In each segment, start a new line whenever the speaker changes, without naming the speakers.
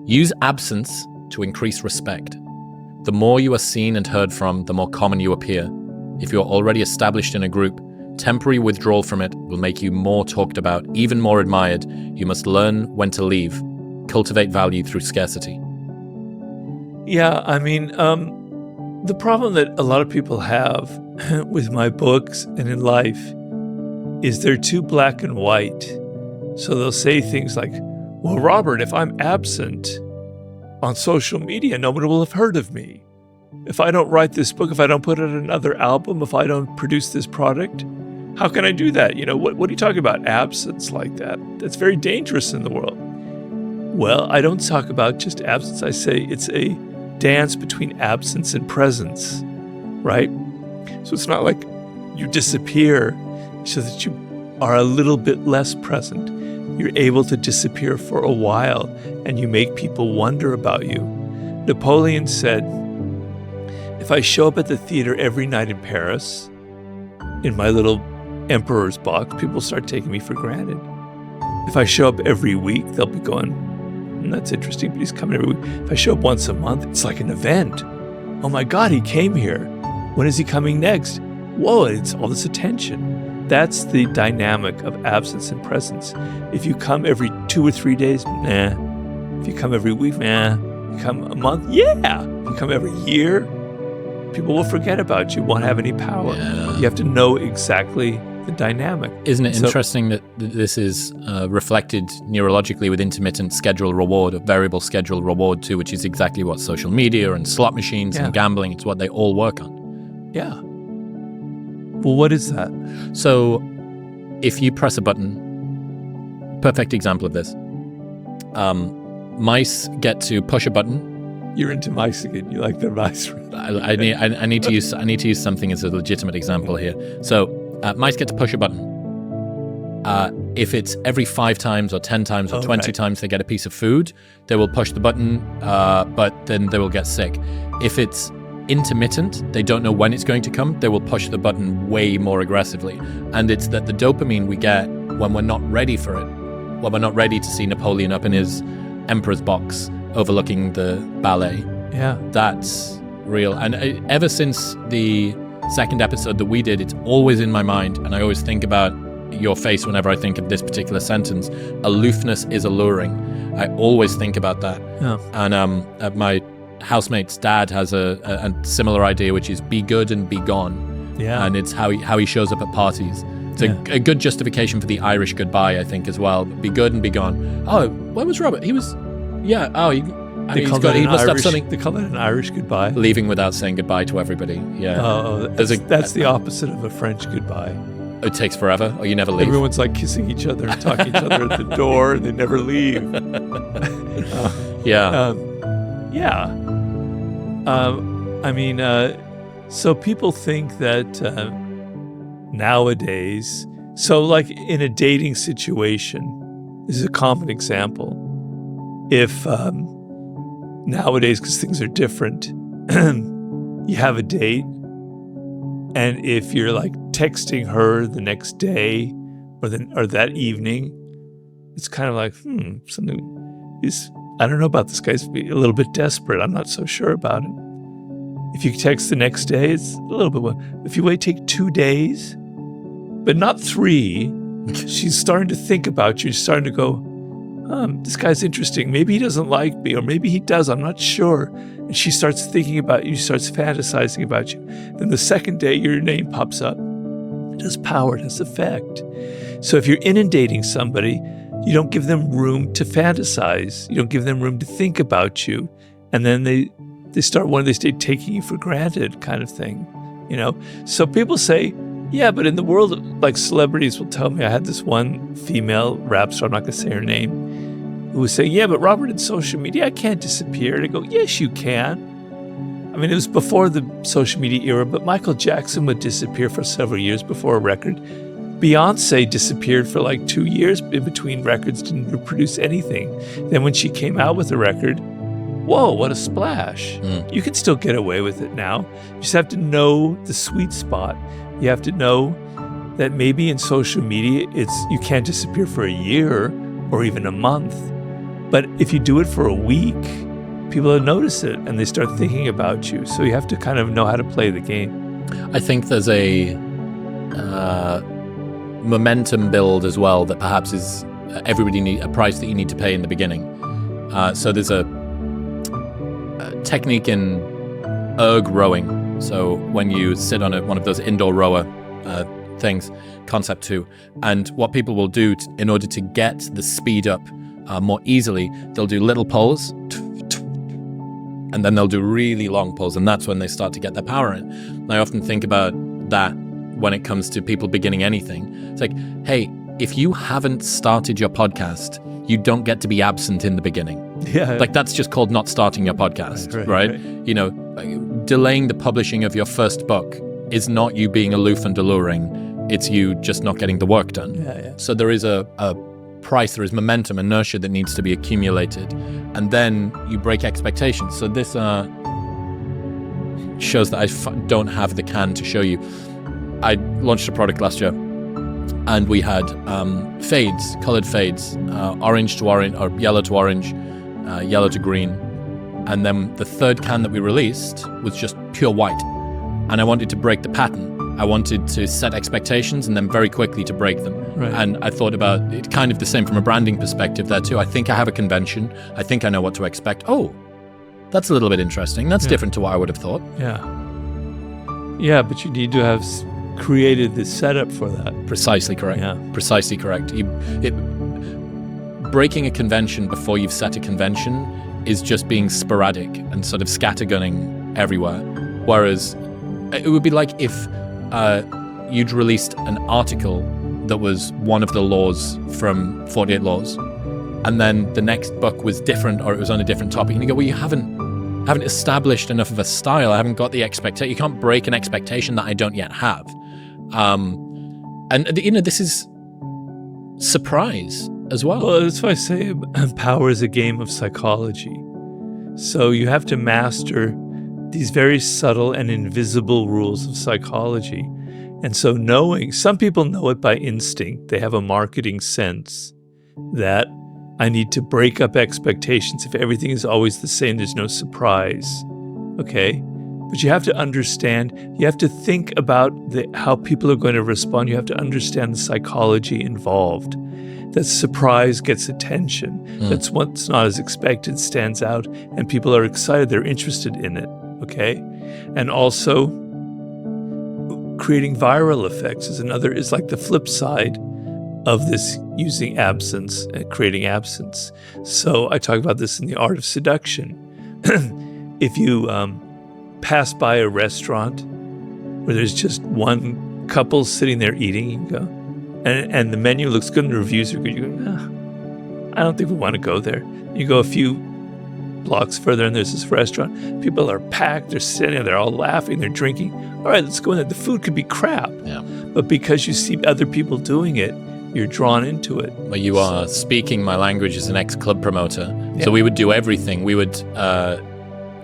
Use absence to increase respect. The more you are seen and heard from, the more common you appear. If you are already established in a group, temporary withdrawal from it will make you more talked about, even more admired. You must learn when to leave. Cultivate value through scarcity.
Yeah, I mean, the problem that a lot of people have with my books and in life is they're too black and white. So they'll say things like, well, Robert, if I'm absent on social media, no one will have heard of me. If I don't write this book, if I don't put out another album, if I don't produce this product, how can I do that? What are you talking about? Absence like that? That's very dangerous in the world. Well, I don't talk about just absence. I say it's a dance between absence and presence, right? So it's not like you disappear so that you are a little bit less present. You're able to disappear for a while and you make people wonder about you. Napoleon said, if I show up at the theater every night in Paris, in my little emperor's box, people start taking me for granted. If I show up every week, they'll be going, that's interesting, but he's coming every week. If I show up once a month, it's like an event. Oh my God, he came here. When is he coming next? Whoa, it's all this attention. That's the dynamic of absence and presence. If you come every 2 or 3 days, nah. If you come every week, nah. You come a month, yeah. If you come every year, people will forget about you, won't have any power.
Yeah.
You have to know exactly the dynamic.
Isn't it interesting that this is reflected neurologically with intermittent schedule reward, or variable schedule reward too, which is exactly what social media and slot machines and gambling, it's what they all work on.
Yeah. Well, what is that?
So if you press a button, perfect example of this, mice get to push a button.
You're into mice again. You like the mice.
I need to use something as a legitimate example here. So mice get to push a button. If it's every 5 times or 10 times or 20 times they get a piece of food, they will push the button, but then they will get sick. If it's intermittent, they don't know when it's going to come, they will push the button way more aggressively. And it's that the dopamine we get when we're not ready for it, when we're not ready to see Napoleon up in his emperor's box overlooking the ballet.
Yeah.
That's real. And ever since the second episode that we did, it's always in my mind, and I always think about your face whenever I think of this particular sentence. Aloofness is alluring. I always think about that.
Yeah.
And my housemate's dad has a similar idea, which is be good and be gone.
Yeah.
And it's how he shows up at parties. It's a good justification for the Irish goodbye, I think, as well. Be good and be gone. Oh, where was Robert? He was, yeah. Oh, he must have something.
They call it an Irish goodbye.
Leaving without saying goodbye to everybody. Yeah.
Oh, that's the opposite of a French goodbye.
It takes forever, or you never leave.
Everyone's like kissing each other and talking to each other at the door, and they never leave. So people think that nowadays, so like in a dating situation, this is a common example. If nowadays, because things are different, you have a date, and if you're like texting her the next day or that evening, it's kind of like, something is, I don't know about this guy's a little bit desperate. I'm not so sure about it. If you text the next day, it's a little bit. If you take 2 days, but not 3, she's starting to think about you. She's starting to go, this guy's interesting. Maybe he doesn't like me, or maybe he does. I'm not sure. And she starts thinking about you, starts fantasizing about you. Then the second day, your name pops up. It has power, it has effect. So if you're inundating somebody, you don't give them room to fantasize. You don't give them room to think about you. And then they start taking you for granted kind of thing, So people say, yeah, but in the world, like celebrities will tell me, I had this one female rap star, I'm not going to say her name, who was saying, yeah, but Robert, in social media, I can't disappear. And I go, yes, you can. I mean, it was before the social media era, but Michael Jackson would disappear for several years before a record. Beyonce disappeared for like 2 years in between records, didn't produce anything. Then when she came out with a record, whoa, what a splash. You can still get away with it now. You just have to know the sweet spot. You have to know that maybe in social media, you can't disappear for a year or even a month. But if you do it for a week, people will notice it and they start thinking about you. So you have to kind of know how to play the game.
I think there's a momentum build as well that perhaps is everybody need a price that you need to pay in the beginning. So there's a technique in erg rowing. So when you sit on one of those indoor rower things, concept 2, and what people will do in order to get the speed up more easily, they'll do little pulls, and then they'll do really long pulls, and that's when they start to get their power in. And I often think about that when it comes to people beginning anything. It's like, hey, if you haven't started your podcast, you don't get to be absent in the beginning.
Yeah.
Like, that's just called not starting your podcast, right? You know, delaying the publishing of your first book is not you being aloof and alluring. It's you just not getting the work done.
Yeah.
So there is a price, there is momentum, inertia that needs to be accumulated. And then you break expectations. So this shows that I don't have the can to show you. I launched a product last year, and we had fades, colored fades, orange to orange, or yellow to orange, yellow to green. And then the third can that we released was just pure white. And I wanted to break the pattern. I wanted to set expectations and then very quickly to break them.
Right.
And I thought about it kind of the same from a branding perspective there too. I think I have a convention. I think I know what to expect. Oh, that's a little bit interesting. That's different to what I would have thought.
Yeah, but you need to have created the setup for that.
Precisely correct.
Yeah.
Precisely correct. Breaking a convention before you've set a convention is just being sporadic and sort of scattergunning everywhere. Whereas it would be like if you'd released an article that was one of the laws from 48 Laws, and then the next book was different, or it was on a different topic, and you go, well, you haven't established enough of a style. I haven't got the expectation. You can't break an expectation that I don't yet have. And you know, this is surprise as well.
Well, that's why I say power is a game of psychology. So you have to master these very subtle and invisible rules of psychology. And so some people know it by instinct. They have a marketing sense that I need to break up expectations. If everything is always the same, there's no surprise. Okay? But you have to understand, you have to think about how people are going to respond. You have to understand the psychology involved. That surprise gets attention. That's what's not as expected stands out, and people are excited, they're interested in it. Okay? And also, creating viral effects is like the flip side of this, using absence and creating absence. So I talk about this in The Art of Seduction. If you pass by a restaurant where there's just one couple sitting there eating, you go, and the menu looks good and the reviews are good, you go, nah, I don't think we want to go there. You go a few blocks further and there's this restaurant. People are packed, they're sitting there, they're all laughing, they're drinking. All right, let's go in there. The food could be crap. Yeah. But because you see other people doing it, you're drawn into it.
Well, you are speaking my language as an ex-club promoter. Yeah. So we would do everything. We would,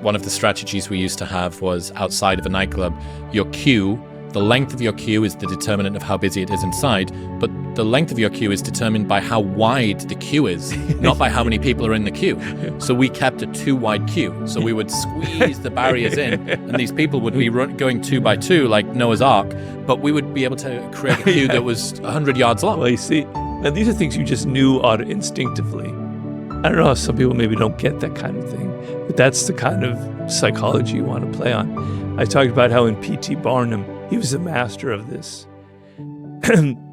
one of the strategies we used to have was outside of a nightclub, your queue, the length of your queue is the determinant of how busy it is inside, but the length of your queue is determined by how wide the queue is, not by how many people are in the queue. So we kept a too wide queue. So we would squeeze the barriers in, and these people would be going 2 by 2 like Noah's Ark, but we would be able to create a queue that was 100 yards long.
Well, you see, and these are things you just knew instinctively. I don't know, some people maybe don't get that kind of thing, but that's the kind of psychology you want to play on. I talked about how in P.T. Barnum, he was a master of this.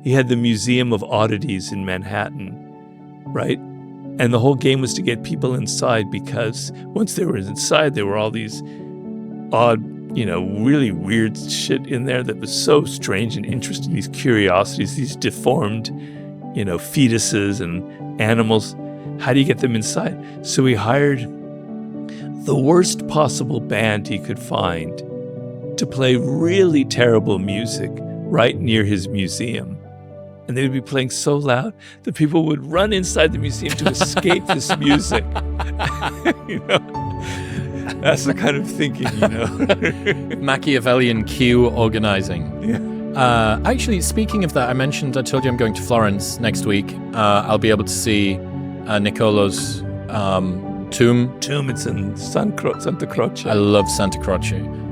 He had the Museum of Oddities in Manhattan, right? And the whole game was to get people inside, because once they were inside, there were all these odd, really weird shit in there that was so strange and interesting, these curiosities, these deformed, fetuses and animals. How do you get them inside? So he hired the worst possible band he could find to play really terrible music right near his museum. And they would be playing so loud that people would run inside the museum to escape this music. That's the kind of thinking,
Machiavellian queue organizing.
Yeah.
Actually, speaking of that, I told you I'm going to Florence next week. I'll be able to see Niccolo's Tomb.
It's in Santa Croce.
I love Santa Croce.